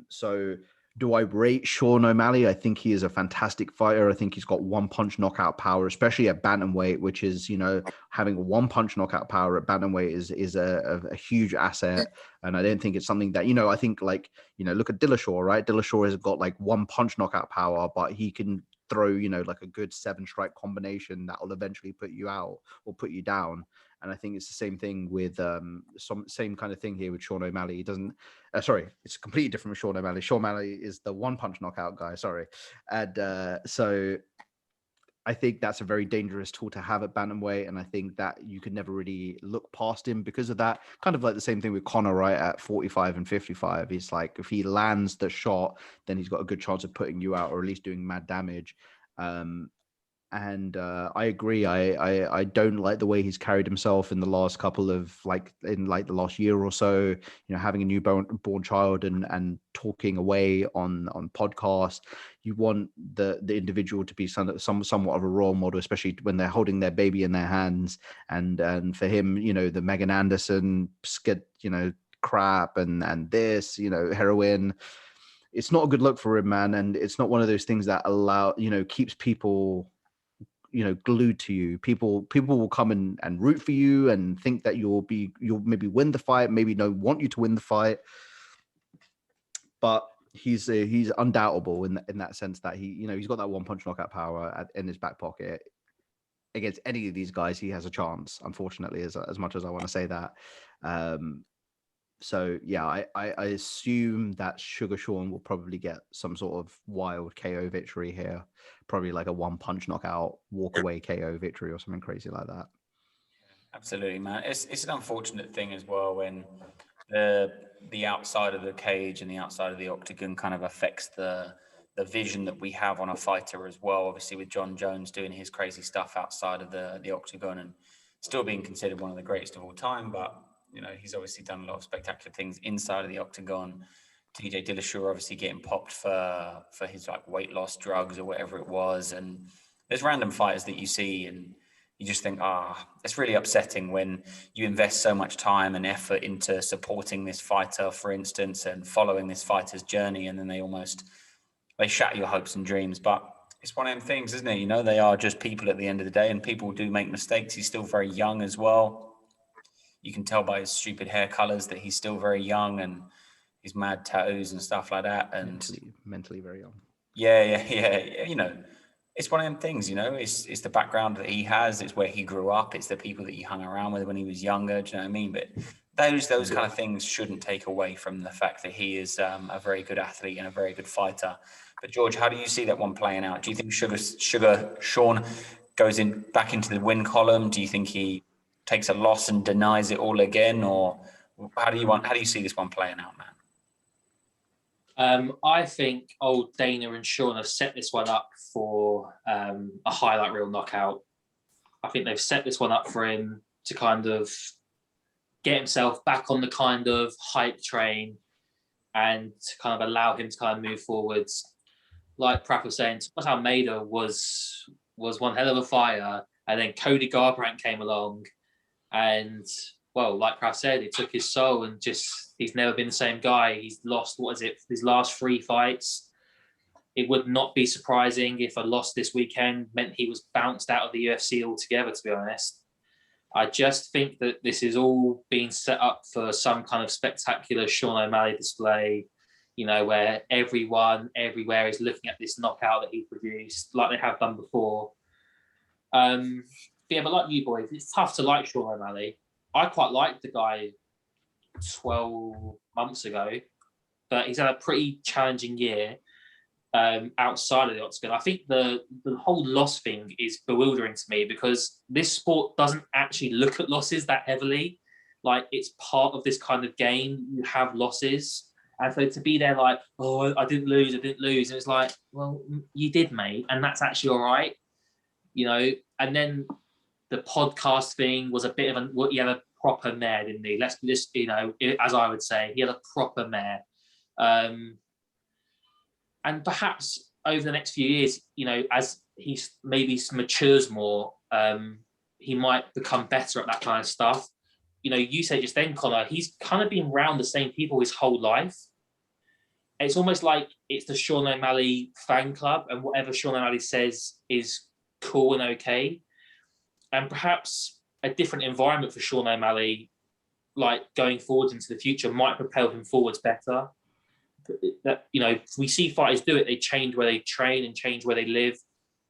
So do I rate Sean O'Malley? I think he is a fantastic fighter. I think he's got one punch knockout power, especially at bantamweight, which is, having a one punch knockout power at bantamweight is a huge asset. And I don't think it's something that, I think, like, look at Dillashaw, right? Dillashaw has got like one punch knockout power, but he can throw, like a good 7-strike combination that will eventually put you out or put you down. And I think it's the same thing with same kind of thing here with Sean O'Malley. He doesn't, it's completely different with Sean O'Malley. Sean O'Malley is the one punch knockout guy. Sorry. And so I think that's a very dangerous tool to have at bantamweight. And I think that you could never really look past him because of that. Kind of like the same thing with Conor, right? At 45 and 55. He's like, if he lands the shot, then he's got a good chance of putting you out or at least doing mad damage. And I agree. I don't like the way he's carried himself in the last couple of the last year or so. Having a newborn child and talking away on podcasts. You want the individual to be somewhat of a role model, especially when they're holding their baby in their hands. And for him, the Megan Anderson skid, crap and this, heroin. It's not a good look for him, man. And it's not one of those things that keeps people glued to you. People will come and root for you and think that you'll maybe win the fight, maybe don't want you to win the fight, but he's undoubtable in that sense that he's got that one punch knockout power in his back pocket. Against any of these guys, he has a chance, unfortunately, as much as I want to say that. So yeah, I assume that Sugar Sean will probably get some sort of wild KO victory here, probably like a one punch knockout, walk away KO victory or something crazy like that. Absolutely, man. It's an unfortunate thing as well when the outside of the cage and the outside of the octagon kind of affects the vision that we have on a fighter as well. Obviously, with John Jones doing his crazy stuff outside of the octagon and still being considered one of the greatest of all time, but he's obviously done a lot of spectacular things inside of the octagon. TJ Dillashaw obviously getting popped for his like weight loss drugs or whatever it was. And there's random fighters that you see and you just think, it's really upsetting when you invest so much time and effort into supporting this fighter, for instance, and following this fighter's journey. And then they shatter your hopes and dreams. But it's one of them things, isn't it? They are just people at the end of the day and people do make mistakes. He's still very young as well. You can tell by his stupid hair colors that he's still very young and his mad tattoos and stuff like that. And mentally very young. Yeah. It's one of them things, it's the background that he has. It's where he grew up. It's the people that he hung around with when he was younger. Do you know what I mean? But those kind of things shouldn't take away from the fact that he is a very good athlete and a very good fighter. But George, how do you see that one playing out? Do you think Sugar Sean goes back into the win column? Do you think he takes a loss and denies it all again, or how do you see this one playing out, man? I think old Dana and Sean have set this one up for a highlight reel knockout. I think they've set this one up for him to kind of get himself back on the kind of hype train and to kind of allow him to kind of move forwards. Like Pratt was saying, Thomas Almeida was one hell of a fighter, and then Cody Garbrandt came along. And, well, like Pratt said, it took his soul and he's never been the same guy. He's lost, his last 3 fights. It would not be surprising if a loss this weekend meant he was bounced out of the UFC altogether, to be honest. I just think that this is all being set up for some kind of spectacular Sean O'Malley display, where everyone, everywhere is looking at this knockout that he produced, like they have done before. But like you boys, it's tough to like Sean O'Malley. I quite liked the guy 12 months ago, but he's had a pretty challenging year. outside of the octagon. I think the whole loss thing is bewildering to me because this sport doesn't actually look at losses that heavily. Like, it's part of this kind of game. You have losses. And so to be there like, oh, I didn't lose. And it's like, well, you did, mate. And that's actually all right. You know, and then the podcast thing was a bit of he had a proper mare, didn't he? Let's just, you know, as I would say, he had a proper mare. And perhaps over the next few years, you know, as he maybe matures more, he might become better at that kind of stuff. You know, you said just then, Connor, he's kind of been around the same people his whole life. It's almost like it's the Sean O'Malley fan club, and whatever Sean O'Malley says is cool and okay. And perhaps a different environment for Sean O'Malley, like going forwards into the future, might propel him forwards better. That, you know, we see fighters do it. They change where they train and change where they live.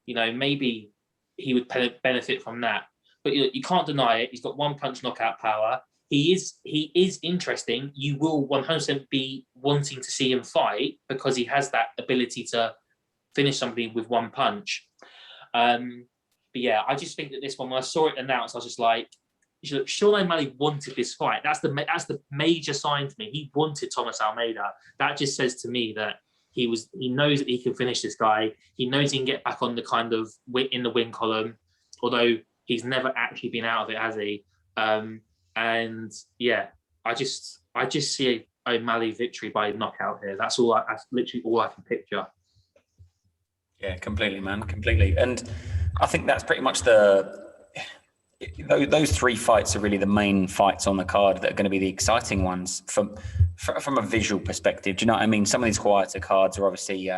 You know, maybe he would benefit from that. But you can't deny it. He's got one punch knockout power. He is interesting. You will 100% be wanting to see him fight because he has that ability to finish somebody with one punch. But yeah, I just think that this one, when I saw it announced, I was just like, Sean O'Malley wanted this fight. That's the major sign to me. He wanted Thomas Almeida. That just says to me that he knows that he can finish this guy. He knows he can get back on the kind of in the win column, although he's never actually been out of it, has he? And yeah, I just see O'Malley victory by knockout here. That's literally all I can picture. Yeah, completely, man, completely. And I think that's pretty much those three fights are really the main fights on the card that are going to be the exciting ones from a visual perspective. Do you know what I mean? Some of these quieter cards are obviously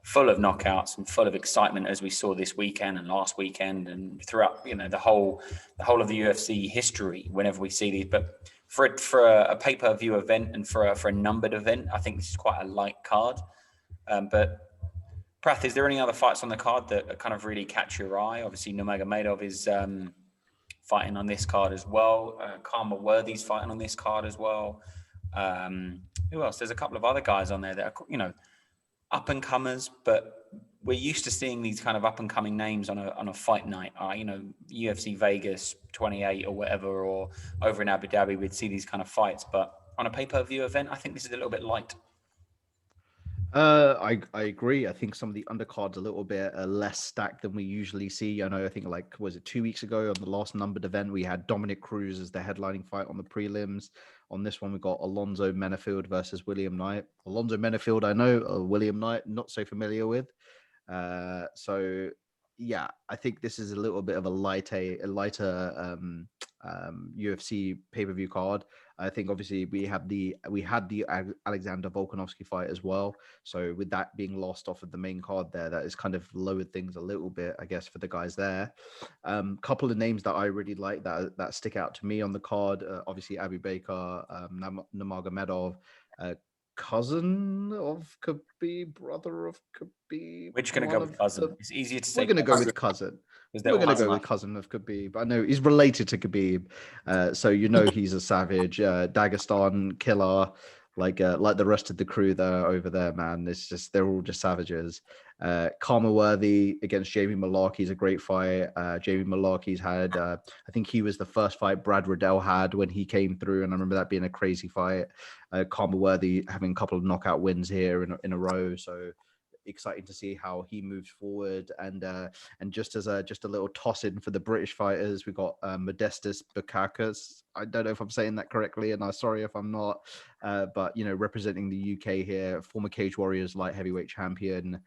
full of knockouts and full of excitement, as we saw this weekend and last weekend and throughout, you know, the whole of the UFC history. Whenever we see these, but for a pay-per-view event and for a numbered event, I think this is quite a light card. But Prath, is there any other fights on the card that kind of really catch your eye? Obviously, Nurmagomedov is fighting on this card as well. Karma Worthy's fighting on this card as well. Who else? There's a couple of other guys on there that are, you know, up and comers, but we're used to seeing these kind of up and coming names on a fight night. You know, UFC Vegas 28 or whatever, or over in Abu Dhabi, we'd see these kind of fights. But on a pay-per-view event, I think this is a little bit light. I agree. I think some of the undercards a little bit less stacked than we usually see. I know. I think was it 2 weeks ago on the last numbered event we had Dominic Cruz as the headlining fight on the prelims. On this one we got Alonzo Menafield versus William Knight. Alonzo Menafield, I know. William Knight, not so familiar with. So yeah, I think this is a little bit of a lighter UFC pay-per-view card. I think obviously we had the Alexander Volkanovski fight as well. So with that being lost off of the main card there, that has kind of lowered things a little bit, I guess, for the guys there. Couple of names that I really like that stick out to me on the card. Obviously Abu Baker, Nurmagomedov, cousin of Khabib, brother of Khabib. We're just going to go with cousin. It's easier to say. We're going to go with cousin. We're going to go with cousin of Khabib. I know he's related to Khabib, so you know he's a savage. Dagestan killer, like the rest of the crew there over there, man. It's just they're all just savages. Karma Worthy against Jamie Malarkey's a great fight. Jamie Malarkey's had, I think he was the first fight Brad Riddell had when he came through, and I remember that being a crazy fight. Karma Worthy having a couple of knockout wins here in a row, so exciting to see how he moves forward. And just as a little toss in for the British fighters, we got Modestas Bukakas. I don't know if I'm saying that correctly, and I'm sorry if I'm not. But you know, representing the UK here, former Cage Warriors light heavyweight champion.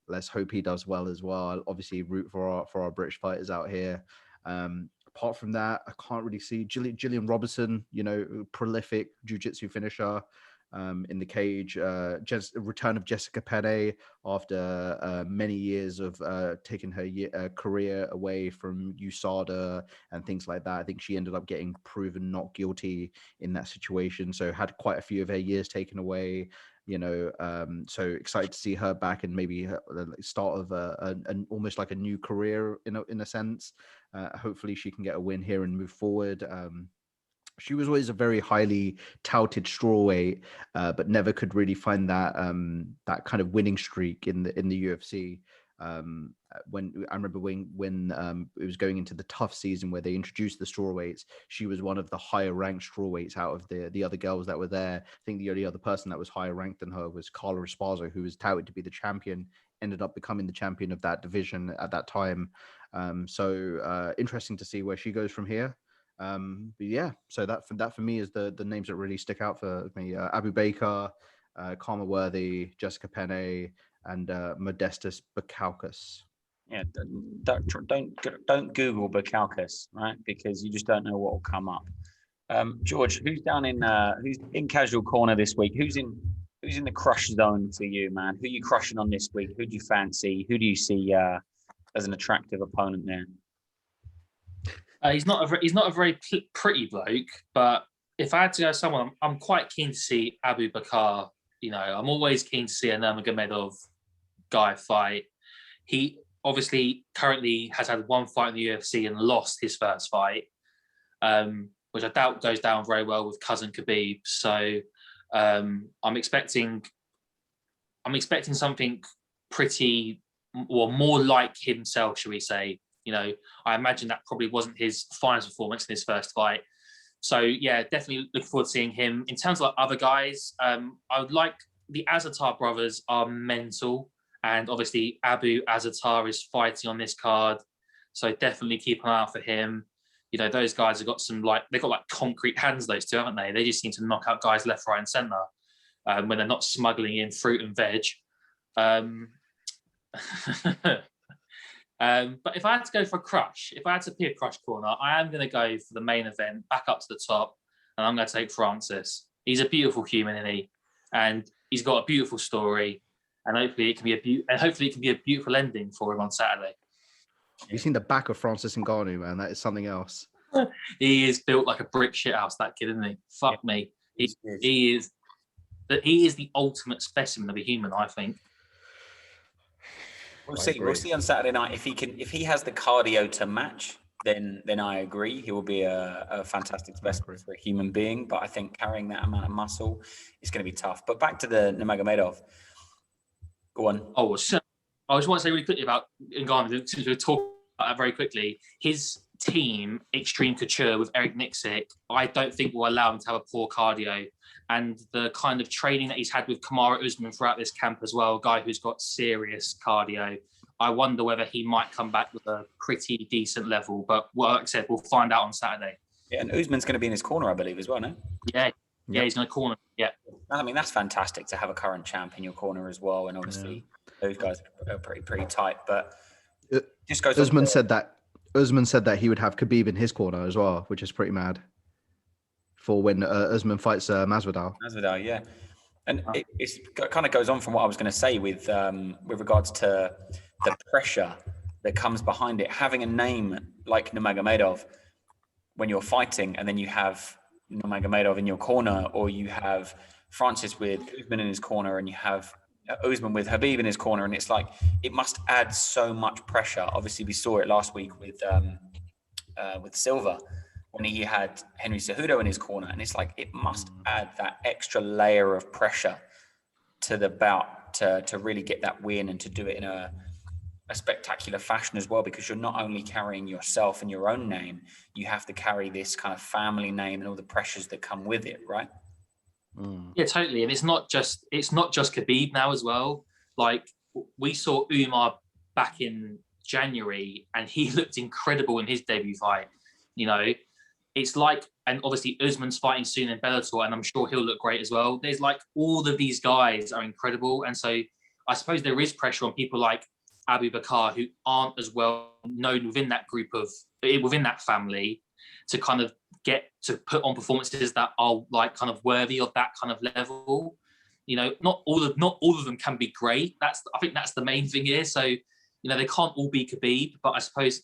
Let's hope he does well as well. I'll obviously root for our British fighters out here. Apart from that, I can't really see Gillian Robertson, you know, prolific jiu-jitsu finisher. In the cage, return of Jessica Penne after many years of taking her career away from USADA and things like that. I think she ended up getting proven not guilty in that situation, so had quite a few of her years taken away. You know, so excited to see her back and maybe the start of an almost like a new career in a sense. Hopefully she can get a win here and move forward. she was always a very highly touted strawweight, but never could really find that that kind of winning streak in the UFC. When I remember when it was going into the tough season where they introduced the strawweights, she was one of the higher ranked strawweights out of the other girls that were there. I think the only other person that was higher ranked than her was Carla Esparza, who was touted to be the champion, ended up becoming the champion of that division at that time. So interesting to see where she goes from here. But yeah, so that for me is the names that really stick out for me: Abu Baker, Karma Worthy, Jessica Penne, and Modestus Bukauskas. Yeah, don't Google Bukowskis, right? Because you just don't know what will come up. George, who's in casual corner this week? Who's in the crush zone for you, man? Who are you crushing on this week? Who do you fancy? Who do you see as an attractive opponent there? He's not a very pretty bloke, but if I had to go someone, I'm quite keen to see Abu Bakr. You know, I'm always keen to see a Nurmagomedov guy fight. He obviously currently has had one fight in the UFC and lost his first fight, which I doubt goes down very well with cousin Khabib. So I'm expecting something pretty, or more like himself, shall we say. You know, I imagine that probably wasn't his finest performance in his first fight. So yeah, definitely looking forward to seeing him. In terms of like other guys, I would like the Azaitar brothers are mental, and obviously Abu Azaitar is fighting on this card, so definitely keep an eye out for him. You know, those guys have got they've got like concrete hands, those two, haven't they? They just seem to knock out guys left, right, and centre when they're not smuggling in fruit and veg. But if I had to go for a crush, if I had to pick a crush corner, I am going to go for the main event, back up to the top, and I'm going to take Francis. He's a beautiful human, isn't he? And he's got a beautiful story, and hopefully it can be a beautiful ending for him on Saturday. You've seen the back of Francis Ngannou, man. That is something else. He is built like a brick shithouse, that kid, isn't he? Fuck me. He is the ultimate specimen of a human, I think. We'll see. We'll see on Saturday night if he has the cardio to match. Then I agree. He will be a fantastic specimen for a human being. But I think carrying that amount of muscle is going to be tough. But back to the Nurmagomedov. Go on. Oh, so I just want to say really quickly about Ngannou, since we're talking about that very quickly. His team, Extreme Couture with Eric Nixick, I don't think will allow him to have a poor cardio. And the kind of training that he's had with Kamaru Usman throughout this camp as well, a guy who's got serious cardio. I wonder whether he might come back with a pretty decent level. But like I said, we'll find out on Saturday. Yeah, and Usman's going to be in his corner, I believe, as well, no? Yeah, he's in the corner. Yeah. I mean, that's fantastic to have a current champ in your corner as well. And obviously, those guys are pretty tight. But just goes Usman said that he would have Khabib in his corner as well, which is pretty mad. For when Usman fights Masvidal. Masvidal, yeah. And it kind of goes on from what I was going to say with regards to the pressure that comes behind it. Having a name like Nurmagomedov when you're fighting, and then you have Nurmagomedov in your corner, or you have Francis with Usman in his corner, and you have Usman with Khabib in his corner, and it's like it must add so much pressure. Obviously, we saw it last week with Silva, when he had Henry Cejudo in his corner, and it's like it must add that extra layer of pressure to the bout to really get that win and to do it in a spectacular fashion as well, because you're not only carrying yourself and your own name, you have to carry this kind of family name and all the pressures that come with it, right? Yeah, totally. And it's not just Khabib now as well. Like we saw Umar back in January, and he looked incredible in his debut fight. You know, it's like, and obviously Usman's fighting soon in Bellator, and I'm sure he'll look great as well. There's like all of these guys are incredible, and so I suppose there is pressure on people like Abu Bakr who aren't as well known within that family to kind of get to put on performances that are like kind of worthy of that kind of level. You know, not all of them can be great. I think that's the main thing here. So, you know, they can't all be Khabib, but I suppose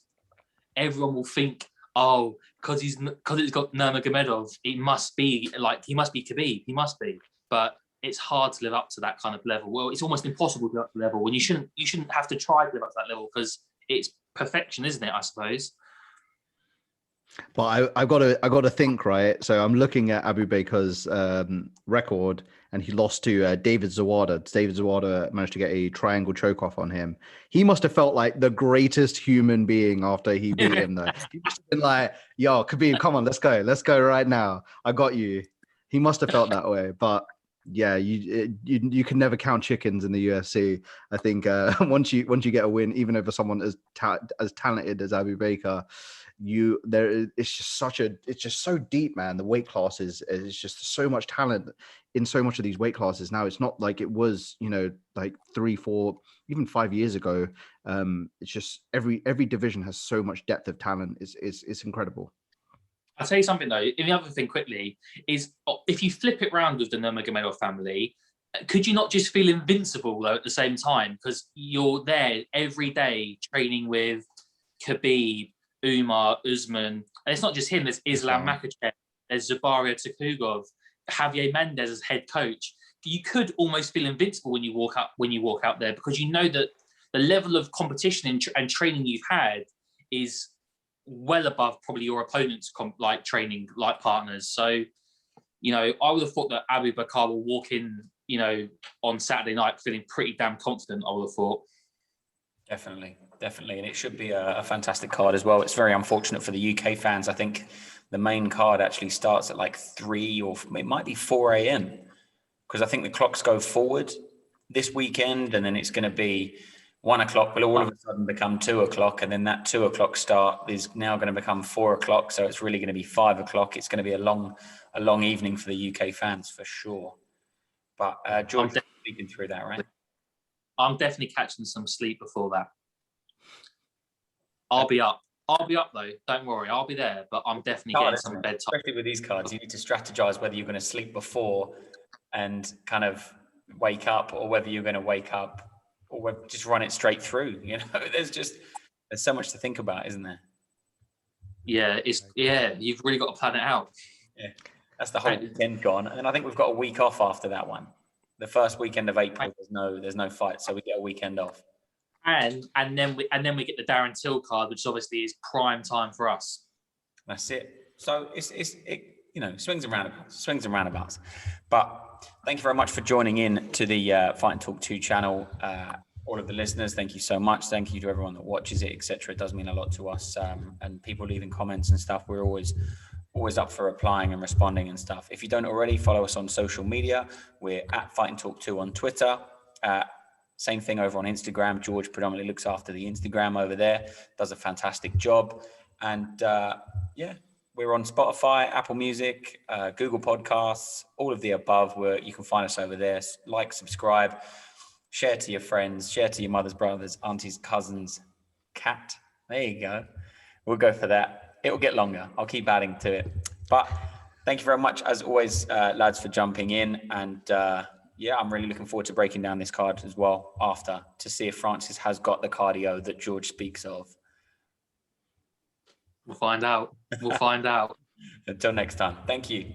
everyone will think, oh, because he's got Nurmagomedov, he must be Khabib. He must be. But it's hard to live up to that kind of level. Well, it's almost impossible to live up to the level, when you shouldn't have to try to live up to that level, because it's perfection, isn't it? I suppose. But I gotta think, right? So I'm looking at Abu Baker's record, and he lost to David Zawada. David Zawada managed to get a triangle choke off on him. He must have felt like the greatest human being after he beat him, though. He must have been like, "Yo, Khabib, come on, let's go right now. I got you." He must have felt that way, but. Yeah, you can never count chickens in the UFC. I think once you get a win, even over someone as talented as Abu Baker, it's just so deep, man. The weight classes is just so much talent in so much of these weight classes now. It's not like it was, like 3, 4, even 5 years ago. It's just every division has so much depth of talent. It's incredible. I'll tell you something though. And the other thing quickly is, if you flip it around with the Nurmagomedov family, could you not just feel invincible though at the same time? Because you're there every day training with Khabib, Umar, Usman, and it's not just him. There's Islam Makhachev, there's Zabaria Tukugov, Javier Mendez as head coach. You could almost feel invincible when you walk out there, because you know that the level of competition and training you've had is well above probably your opponent's training partners. So, I would have thought that Abu Bakr will walk in, on Saturday night feeling pretty damn confident, I would have thought. Definitely. And it should be a fantastic card as well. It's very unfortunate for the UK fans. I think the main card actually starts at like 3 or it might be 4 a.m. because I think the clocks go forward this weekend, and then it's going to be 1 o'clock will all of a sudden become 2 o'clock, and then that 2 o'clock start is now going to become 4 o'clock. So it's really going to be 5 o'clock. It's going to be a long evening for the UK fans for sure. But George, speaking through that, right? I'm definitely catching some sleep before that. I'll be up though. Don't worry, I'll be there. But I'm definitely getting some bedtime. Especially with these cards, you need to strategize whether you're going to sleep before and kind of wake up, or whether you're going to wake up or just run it straight through. There's so much to think about, isn't there? Yeah, you've really got to plan it out. Yeah, that's the whole weekend gone, and I think we've got a week off after that one. The first weekend of April, there's no fight, so we get a weekend off. And then we get the Darren Till card, which obviously is prime time for us. That's it. So it swings and roundabouts. But thank you very much for joining in to the Fight and Talk 2 channel. All of the listeners, thank you so much. Thank you to everyone that watches it, etc. It does mean a lot to us. And people leaving comments and stuff, we're always up for replying and responding and stuff. If you don't already, follow us on social media. We're at Fight and Talk 2 on Twitter. Same thing over on Instagram. George predominantly looks after the Instagram over there, does a fantastic job. And we're on Spotify, Apple Music, Google Podcasts, all of the above. You can find us over there. Like, subscribe, share to your friends, share to your mothers, brothers, aunties, cousins, cat. There you go. We'll go for that. It will get longer. I'll keep adding to it. But thank you very much, as always, lads, for jumping in. And I'm really looking forward to breaking down this card as well after, to see if Francis has got the cardio that George speaks of. We'll find out. Until next time. Thank you.